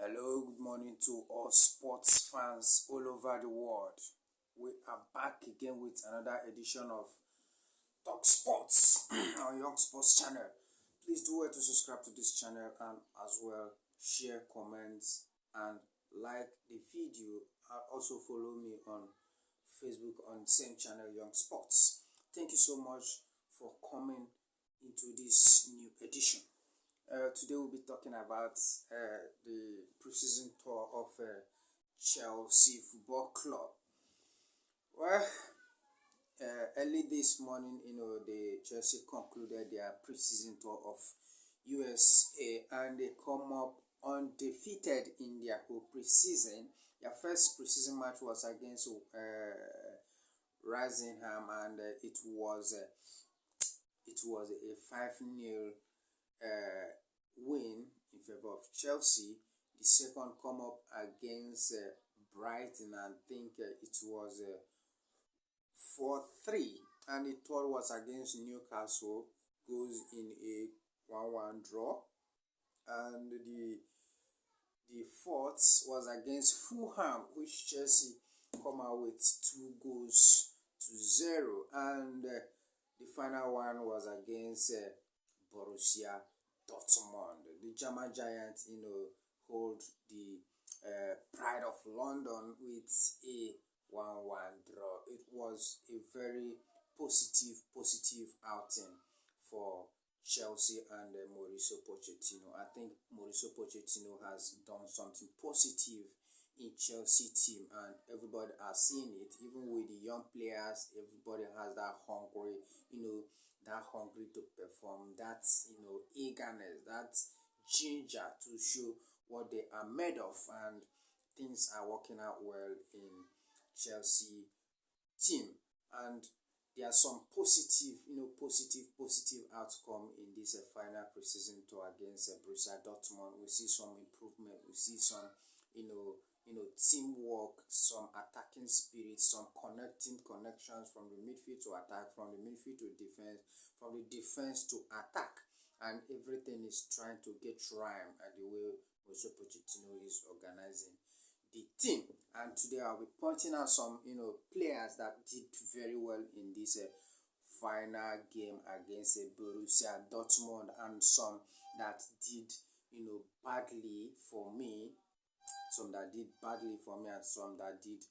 Hello, good morning to all sports fans all over the world. We are back again with another edition of Talk Sports on Young Sports channel. Please do well to subscribe to this channel and as well share, comments, and like the video. And also follow me on Facebook on same channel Young Sports. Thank you so much for coming into this new edition. Today we'll be talking about the preseason tour of Chelsea Football Club. Well, early this morning, the Chelsea concluded their preseason tour of USA and they come up undefeated in their whole preseason. Their first preseason match was against Risingham and it was a 5-0 win in favor of Chelsea. The second come up against Brighton and think it was 4-3, and the third was against Newcastle, goes in a 1-1 draw, and the fourth was against Fulham, which Chelsea come out with 2-0, and the final one was against borusia Dotmond. The German giants, hold the Pride of London with a 1-1 draw. It was a very positive outing for Chelsea and Mauricio Pochettino. I think Mauricio Pochettino has done something positive in Chelsea team, and everybody has seen it. Even with the young players, everybody has that hungry, to perform, that eagerness, that ginger to show what they are made of, and things are working out well in Chelsea team. And there are some positive outcome in this final preseason tour against Borussia Dortmund. We see some improvement. We see some teamwork, some attacking spirit, some connections from the midfield to attack, from the midfield to defense, from the defense to attack, and everything is trying to get rhyme at the way Mauricio Pochettino is organizing the team. And today I'll be pointing out some players that did very well in this final game against Borussia Dortmund, and some that did badly for me. Some that did badly for me and some that did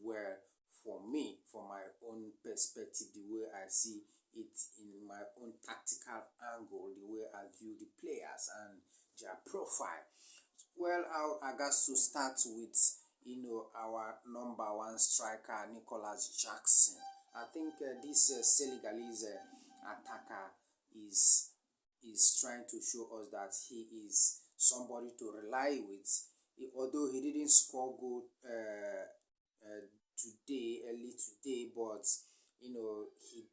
well for me, from my own perspective, the way I see it in my own tactical angle, the way I view the players and their profile. Well, I got to start with our number one striker, Nicholas Jackson. I think this Senegalese attacker is trying to show us that he is somebody to rely with. Although he didn't score goal early today, but he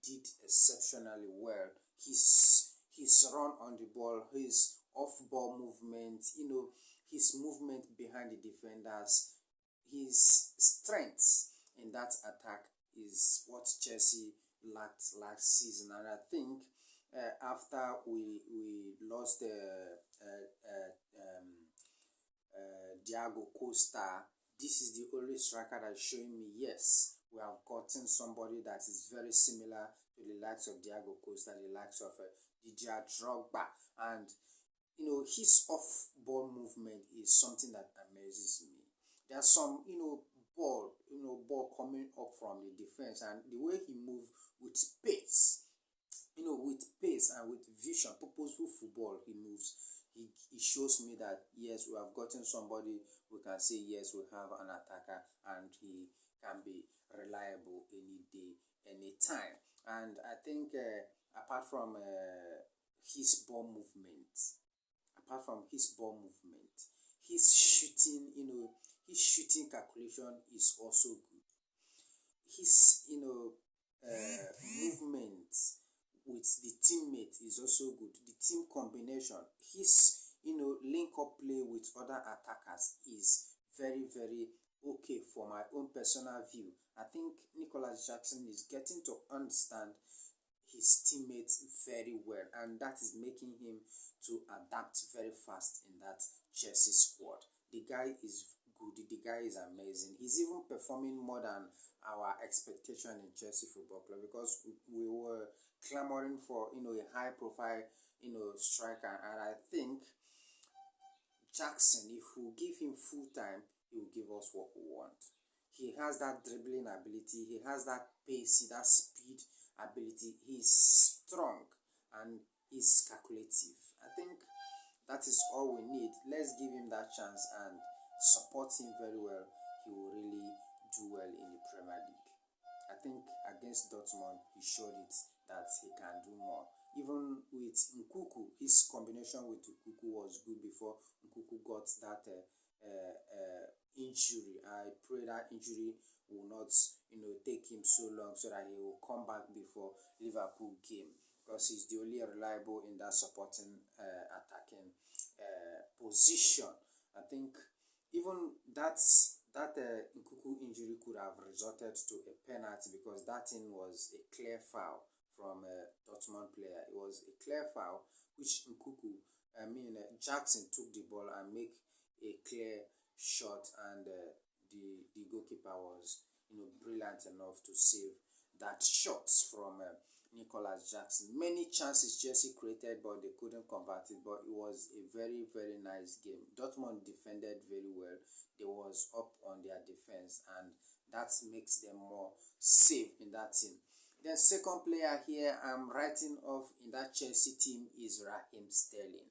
did exceptionally well. His run on the ball, his off-ball movement, his movement behind the defenders, his strength in that attack is what Chelsea lacked last season. And I think after we lost Diego Costa, this is the only striker that is showing me, yes, we have gotten somebody that is very similar to the likes of Diego Costa, the likes of Didier Drogba, and his off-ball movement is something that amazes me. There's some ball coming up from the defense, and the way he moves with pace, with pace and with vision, purposeful football he moves. It shows me that yes, we have gotten somebody we can say yes, we have an attacker and he can be reliable any day, any time. And I think apart from his ball movement, his shooting calculation is also good. His movement with the teammate is also good. The team combination, his link up play with other attackers is very okay for my own personal view. I think Nicholas Jackson is getting to understand his teammates very well, and that is making him to adapt very fast in that Chelsea squad. The guy is good. The guy is amazing. He's even performing more than our expectation in Chelsea Football Club, because we were clamoring for a high profile striker, and I think Jackson, if we give him full time, he will give us what we want. He has that dribbling ability, he has that pace, that speed ability. He's strong and he's calculative. I think that is all we need. Let's give him that chance and support him very well. He will really do well in the Premier League. I think against Dortmund, he showed it that he can do more. Even with Nkuku, his combination with Nkuku was good before Nkuku got that injury. I pray that injury will not, take him so long, so that he will come back before Liverpool game, because he's the only reliable in that supporting attacking position. I think even that Nkuku injury could have resulted to a penalty, because that thing was a clear foul from a Dotmond player. It was a clear foul, which Jackson took the ball and make a clear shot, and the goalkeeper was brilliant enough to save that shot from Nicholas Jackson. Many chances Chelsea created, but they couldn't convert it. But it was a very, very nice game. Dortmund defended very well. They was up on their defense, and that makes them more safe in that team. The second player here I'm writing off in that Chelsea team is Raheem Sterling.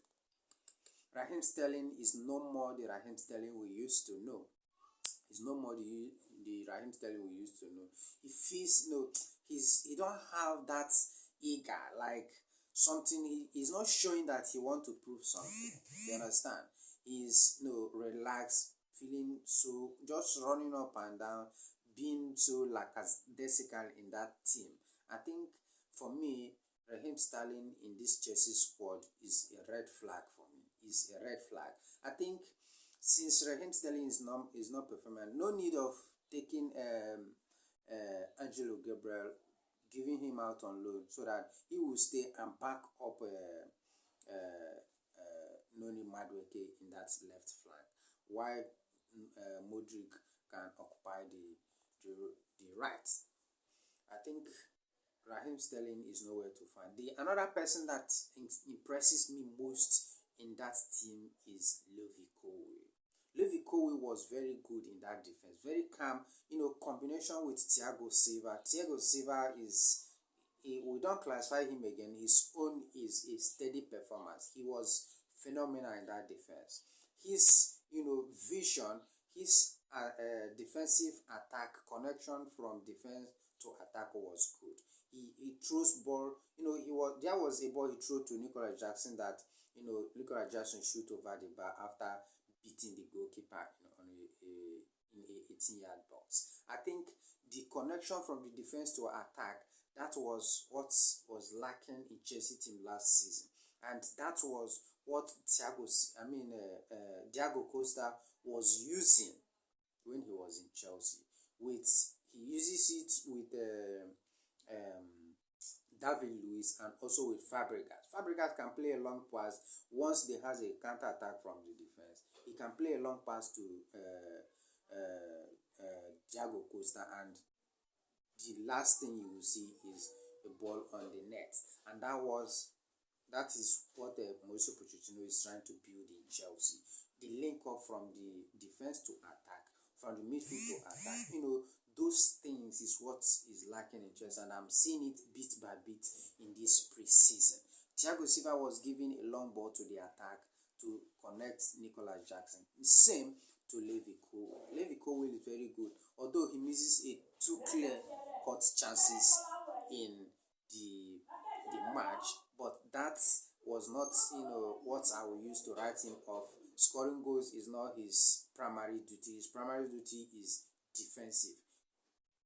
Raheem Sterling is no more the Raheem Sterling we used to know. He's no more the Raheem Sterling we used to know. He feels, he don't have that eager, like something. He's not showing that he want to prove something. You understand? He's relaxed, feeling so, just running up and down, being so lackadaisical in that team. I think for me, Raheem Sterling in this Chelsea squad is a red flag for me. Is a red flag. I think since Raheem Sterling is not performing, no need of taking Angelo Gabriel, giving him out on loan, so that he will stay and back up Noni Madueke in that left flank, while Modric can occupy the right. I think Raheem Sterling is nowhere to find. Another person that impresses me most in that team is Levi Colwill. Levi Colwill was very good in that defense, very calm. Combination with Thiago Silva. Thiago Silva we don't classify him again. His own is a steady performance. He was phenomenal in that defense. His vision, his defensive attack connection from defense to attack was good. He throws ball. There was a ball he threw to Nicholas Jackson that Nicholas Jackson shoot over the bar after beating the goalkeeper in a 18-yard box. I think the connection from the defense to attack, that was what was lacking in Chelsea team last season, and that was what Diego Costa was using when he was in Chelsea. He uses it with David Luiz and also with Fabregas. Fabregas can play a long pass once they has a counter attack from the defense. He can play a long pass to Diego Costa, and the last thing you will see is the ball on the net, and that is what Mauricio Pochettino is trying to build in Chelsea. The link up from the defense to attack, from the midfield to attack. Those things is what is lacking in Chelsea, and I'm seeing it bit by bit in this preseason. Thiago Silva was giving a long ball to the attack to connect Nicholas Jackson. Same to Levi Colwill. Levi Colwill is very good, although he misses two clear-cut chances in the match, but that was not what I will use to write him off. Scoring goals is not his primary duty. His primary duty is defensive.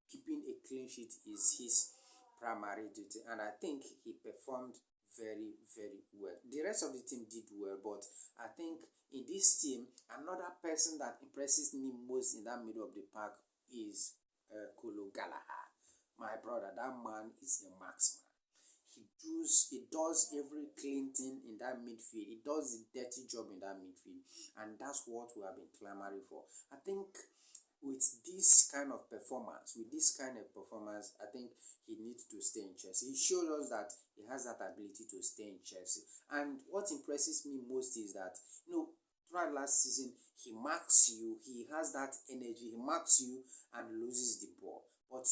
Keeping a clean sheet is his primary duty, and I think he performed very, very well. The rest of the team did well, but I think in this team, another person that impresses me most in that middle of the park is Kolo Gallagher. My brother, that man is a marksman. He does every clean thing in that midfield. He does the dirty job in that midfield, and that's what we have been clamoring for. I think with this kind of performance, I think he needs to stay in Chelsea. He showed us that he has that ability to stay in Chelsea. And what impresses me most is that, throughout last season, he marks you, he has that energy, he marks you and loses the ball. But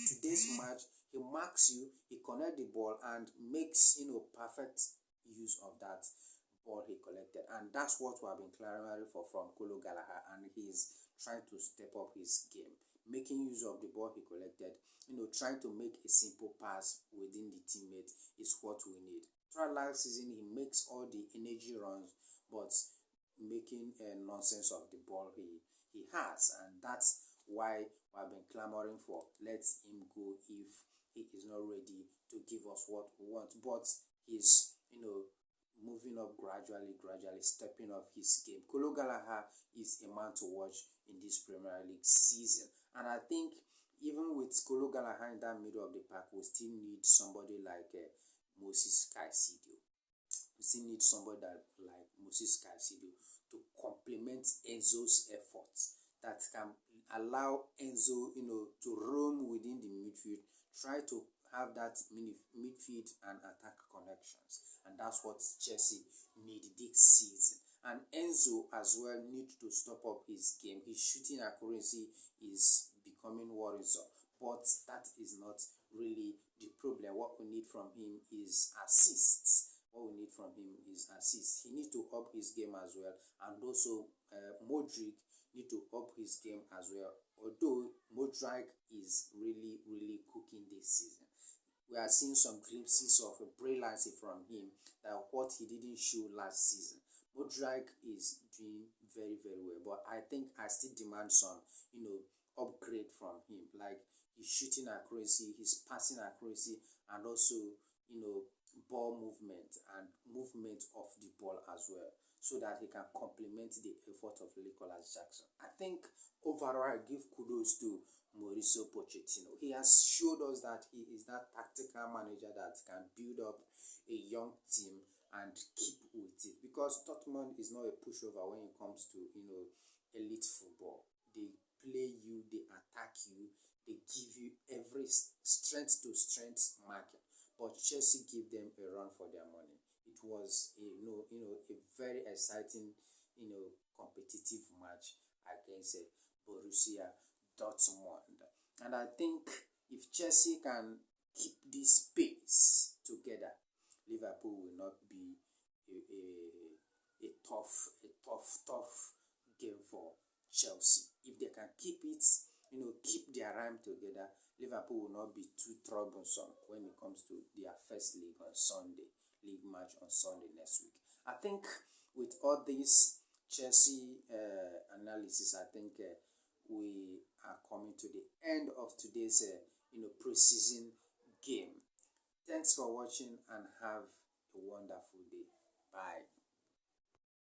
today's match, he marks you, he connects the ball and makes, perfect use of that ball he collected. And that's what we have been clamoring for from Kolo Gallagher, and he's trying to step up his game, making use of the ball he collected, trying to make a simple pass within the teammate is what we need. Throughout last season, he makes all the energy runs, but making nonsense of the ball he has, and that's why I've been clamoring for let him go if he is not ready to give us what we want. But he's moving up gradually, stepping up his game. Kolo Gallagher is a man to watch in this Premier League season, and I think even with Kolo Gallagher in that middle of the pack, we still need somebody like Moses Caicedo. We still need somebody like Moses Caicedo to complement Enzo's efforts, that can allow Enzo, to roam within the midfield, try to have that midfield and attack connections, and that's what Chelsea need this season. And Enzo as well needs to step up his game. His shooting accuracy is becoming worrisome, but that is not really the problem. What we need from him is assists. He needs to up his game as well, and also Modric need to up his game as well. Although Modric is really cooking this season, we are seeing some glimpses of a brilliancy from him that what he didn't show last season. Modric is doing very well, but I think I still demand some upgrade from him, like his shooting accuracy, his passing accuracy, and also ball movement and movement of the ball as well, so that he can complement the effort of Nicolas Jackson. I think overall I give kudos to Mauricio Pochettino. He has showed us that he is that tactical manager that can build up a young team and keep with it, because Dotmond is not a pushover when it comes to elite football. They play you, they attack you, they give you every strength to strength marking. But Chelsea give them a run for their money. It was a very exciting competitive match against Borusia Dotmond. And I think if Chelsea can keep this pace together, Liverpool will not be a tough game for Chelsea. If they can keep it, keep their rhyme together, Liverpool will not be too troublesome when it comes to their first league match on Sunday next week. I think with all this Chelsea analysis, I think we are coming to the end of today's preseason game. Thanks for watching and have a wonderful day. Bye.